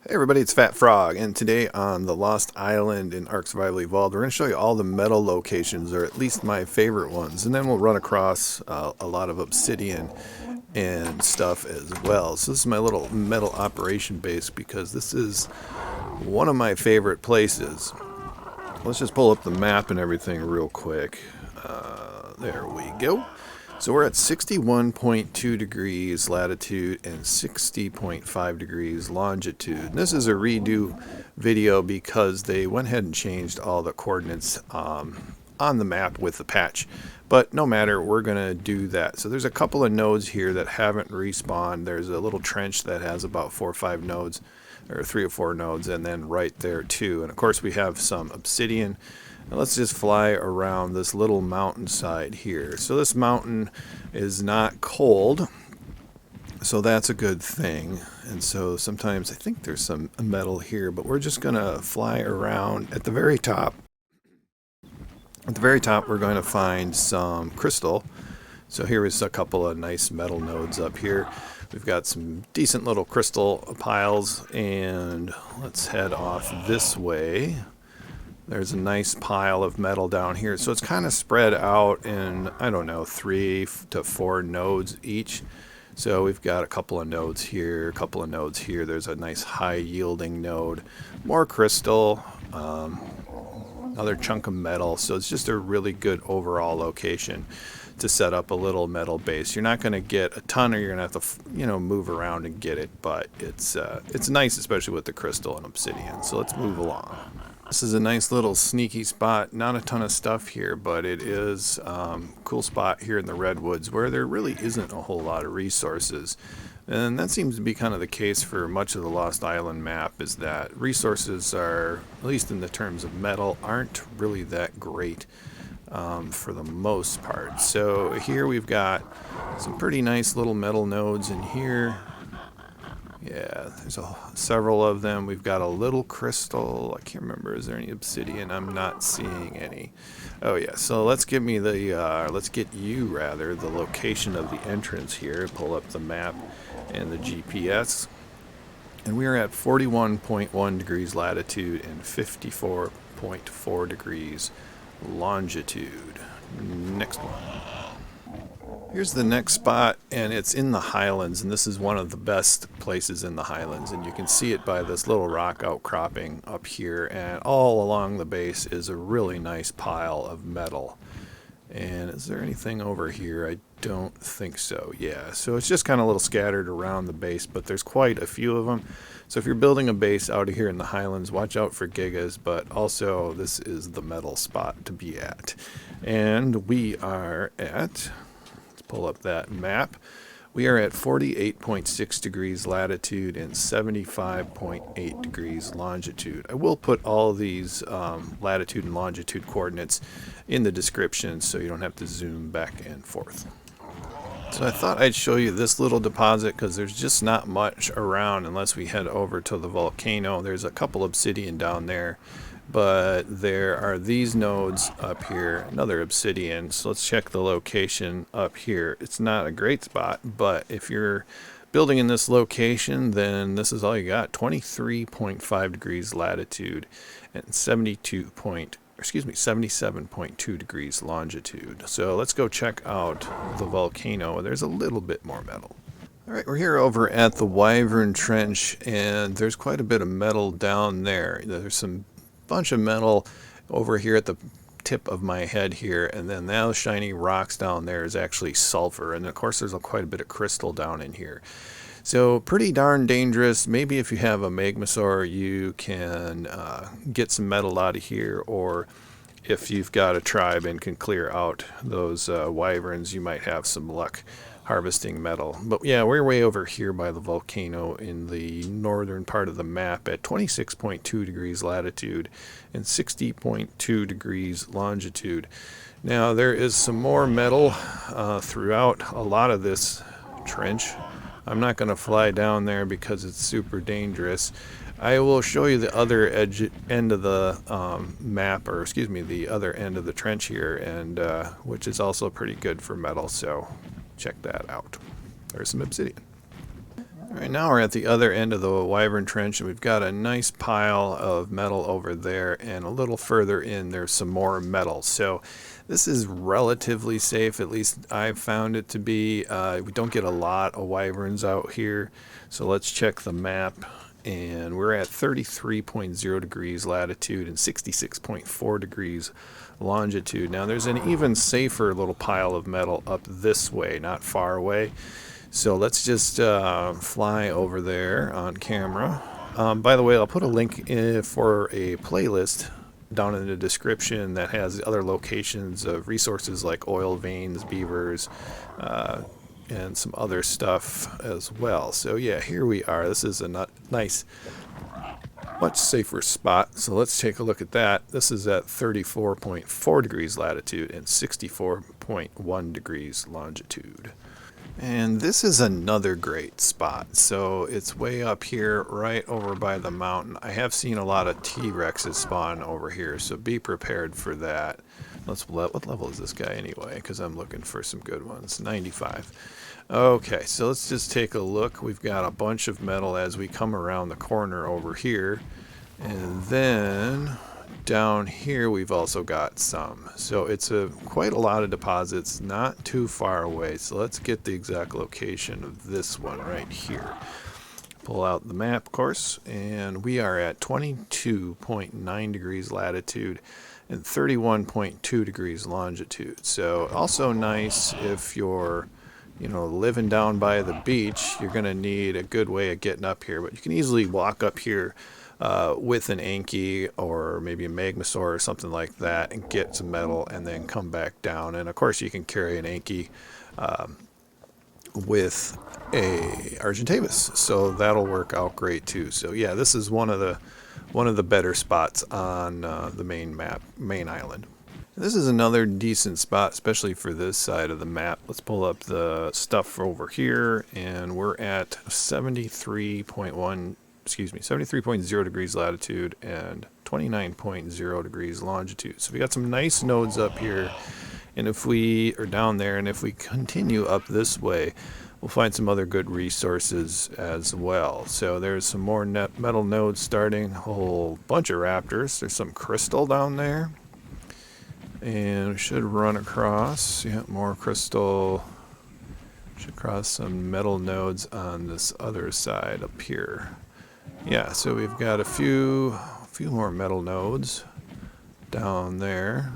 Hey everybody, it's Fat Frog, and today on the Lost Island in Ark Survival Evolved, we're going to show you all the metal locations, or at least my favorite ones, and then we'll run across a lot of obsidian and stuff as well. So this is my little metal operation base because this is one of my favorite places. Let's just pull up the map and everything real quick. There we go. So we're at 61.2 degrees latitude and 60.5 degrees longitude. And this is a redo video because they went ahead and changed all the coordinates on the map with the patch. But no matter, we're going to do that. So there's a couple of nodes here that haven't respawned. There's a little trench that has about 4 or 5 nodes, or 3 or 4 nodes, and then right there too. And of course we have some obsidian. Now let's just fly around this little mountainside here. So this mountain is not cold, so that's a good thing. And so sometimes I think there's some metal here, but we're just going to fly around at the very top. At the very top we're going to find some crystal. So here is a couple of nice metal nodes up here. We've got some decent little crystal piles, and let's head off this way. There's a nice pile of metal down here. So it's kind of spread out in, I don't know, 3 to 4 nodes each. So we've got a couple of nodes here, a couple of nodes here. There's a nice high yielding node. More crystal, another chunk of metal. So it's just a really good overall location to set up a little metal base. You're not going to get a ton, or you're going to have to, move around and get it. But it's nice, especially with the crystal and obsidian. So let's move along. This is a nice little sneaky spot. Not a ton of stuff here, but it is a cool spot here in the redwoods where there really isn't a whole lot of resources. And that seems to be kind of the case for much of the Lost Island map, is that resources are, at least in the terms of metal, aren't really that great for the most part. So here we've got some pretty nice little metal nodes in here. Yeah, there's several of them. We've got a little crystal. I can't remember. Is there any obsidian? I'm not seeing any. Oh yeah. So let's get you the location of the entrance here. Pull up the map and the GPS, and we are at 41.1 degrees latitude and 54.4 degrees longitude. Next one. Here's the next spot, and it's in the highlands, and this is one of the best places in the highlands, and you can see it by this little rock outcropping up here, and all along the base is a really nice pile of metal. And is there anything over here? I don't think so. Yeah, so it's just kind of a little scattered around the base, but there's quite a few of them. So if you're building a base out here in the highlands, watch out for gigas, but also this is the metal spot to be at. And we are at, pull up that map. We are at 48.6 degrees latitude and 75.8 degrees longitude. I will put all of these latitude and longitude coordinates in the description so you don't have to zoom back and forth. So I thought I'd show you this little deposit because there's just not much around unless we head over to the volcano. There's a couple obsidian down there, but there are these nodes up here, another obsidian. So let's check the location up here. It's not a great spot, but if you're building in this location, then this is all you got. 23.5 degrees latitude and 77.2 degrees longitude. So let's go check out the volcano. There's a little bit more metal. Alright, we're here over at the Wyvern Trench, and there's quite a bit of metal down there. There's some bunch of metal over here at the tip of my head here, and then those shiny rocks down there is actually sulfur, and of course there's quite a bit of crystal down in here. So pretty darn dangerous. Maybe if you have a magmasaur you can get some metal out of here, or if you've got a tribe and can clear out those wyverns, you might have some luck harvesting metal. But yeah, we're way over here by the volcano in the northern part of the map at 26.2 degrees latitude and 60.2 degrees longitude. Now there is some more metal throughout a lot of this trench. I'm not going to fly down there because it's super dangerous. I will show you the other end of the map, or excuse me, the other end of the trench here, and which is also pretty good for metal, so check that out. There's some obsidian. All right, now we're at the other end of the Wyvern Trench, and we've got a nice pile of metal over there, and a little further in there's some more metal. So this is relatively safe, at least I've found it to be. We don't get a lot of wyverns out here, so let's check the map. And we're at 33.0 degrees latitude and 66.4 degrees longitude. Now there's an even safer little pile of metal up this way, not far away. So let's just fly over there on camera. By the way, I'll put a link for a playlist down in the description that has other locations of resources like oil veins, beavers, and some other stuff as well. So yeah, here we are. This is a nice, much safer spot. So let's take a look at that. This is at 34.4 degrees latitude and 64.1 degrees longitude. And this is another great spot. So it's way up here, right over by the mountain. I have seen a lot of T-Rexes spawn over here, so be prepared for that. What level is this guy anyway? Because I'm looking for some good ones. 95. Okay, so let's just take a look. We've got a bunch of metal as we come around the corner over here. And then down here we've also got some. So it's quite a lot of deposits, not too far away. So let's get the exact location of this one right here. Pull out the map, of course, and we are at 22.9 degrees latitude and 31.2 degrees longitude. So also nice if you're living down by the beach. You're going to need a good way of getting up here, but you can easily walk up here with an Anki or maybe a Magmasaur or something like that and get some metal and then come back down. And of course you can carry an Anki with a Argentavis, so that'll work out great too. So yeah, this is one of the better spots on the main island. This is another decent spot, especially for this side of the map. Let's pull up the stuff over here, and we're at 73.0 degrees latitude and 29.0 degrees longitude. So we got some nice nodes up here, and if we are down there, and if we continue up this way, we'll find some other good resources as well. So there's some more metal nodes starting, a whole bunch of raptors. There's some crystal down there. And we should run across, yeah, more crystal. Should cross some metal nodes on this other side up here. Yeah, so we've got a few more metal nodes down there.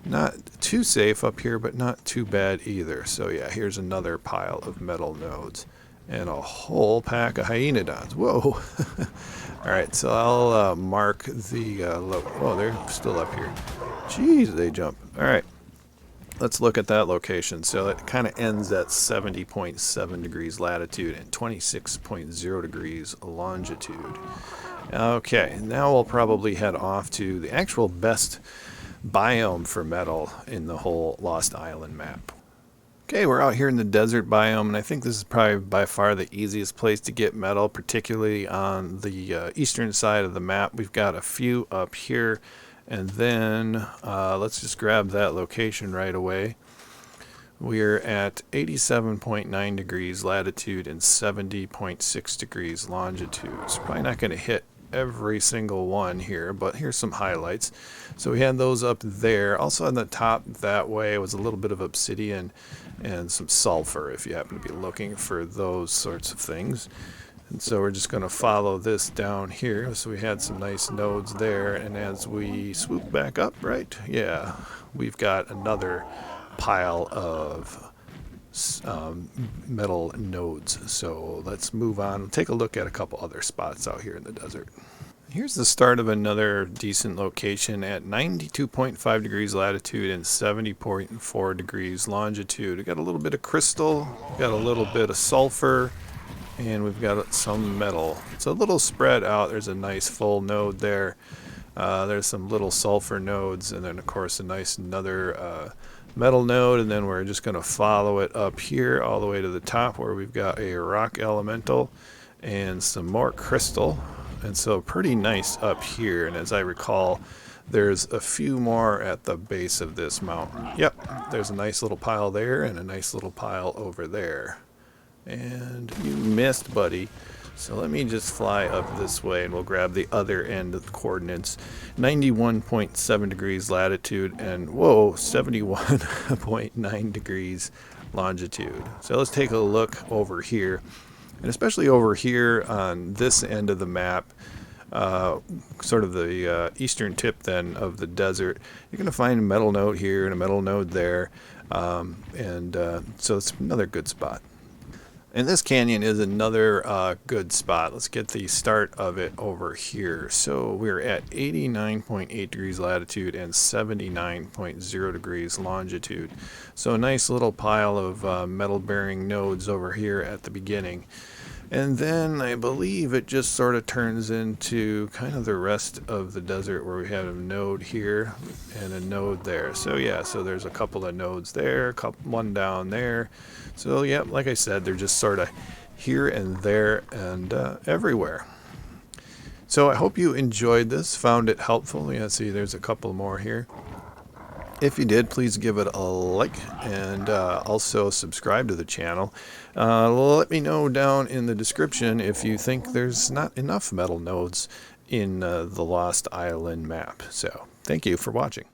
Not too safe up here, but not too bad either. So yeah, here's another pile of metal nodes. And a whole pack of hyenodons. Whoa! Alright, so I'll mark the... oh, they're still up here. Jeez, they jump. Alright, let's look at that location. So it kind of ends at 70.7 degrees latitude and 26.0 degrees longitude. Okay, now we'll probably head off to the actual best biome for metal in the whole Lost Island map. Okay, we're out here in the desert biome, and I think this is probably by far the easiest place to get metal, particularly on the eastern side of the map. We've got a few up here, and then let's just grab that location right away. We're at 87.9 degrees latitude and 70.6 degrees longitude. So probably not going to hit every single one here, but here's some highlights. So we had those up there. Also on the top that way was a little bit of obsidian and some sulfur if you happen to be looking for those sorts of things. And so we're just going to follow this down here. So we had some nice nodes there, and as we swoop back up, right, yeah, we've got another pile of metal nodes. So let's move on and take a look at a couple other spots out here in the desert. Here's the start of another decent location at 92.5 degrees latitude and 70.4 degrees longitude. We got a little bit of crystal, got a little bit of sulfur, and we've got some metal. It's a little spread out. There's a nice full node there. There's some little sulfur nodes, and then of course a nice another metal node, and then we're just going to follow it up here all the way to the top where we've got a rock elemental and some more crystal. And so pretty nice up here, and as I recall, there's a few more at the base of this mountain. Yep, there's a nice little pile there and a nice little pile over there. And you missed, buddy. So let me just fly up this way and we'll grab the other end of the coordinates. 91.7 degrees latitude and, whoa, 71.9 degrees longitude. So let's take a look over here. And especially over here on this end of the map, sort of the eastern tip then of the desert, you're going to find a metal node here and a metal node there. So it's another good spot. And this canyon is another good spot. Let's get the start of it over here. So we're at 89.8 degrees latitude and 79.0 degrees longitude. So a nice little pile of metal-bearing nodes over here at the beginning. And then I believe it just sort of turns into kind of the rest of the desert where we have a node here and a node there. So yeah, so there's a couple of nodes there, one down there. So yeah, like I said, they're just sort of here and there and everywhere. So I hope you enjoyed this, found it helpful. Yeah, see, there's a couple more here. If you did, please give it a like and also subscribe to the channel. Let me know down in the description if you think there's not enough metal nodes in the Lost Island map. So, thank you for watching.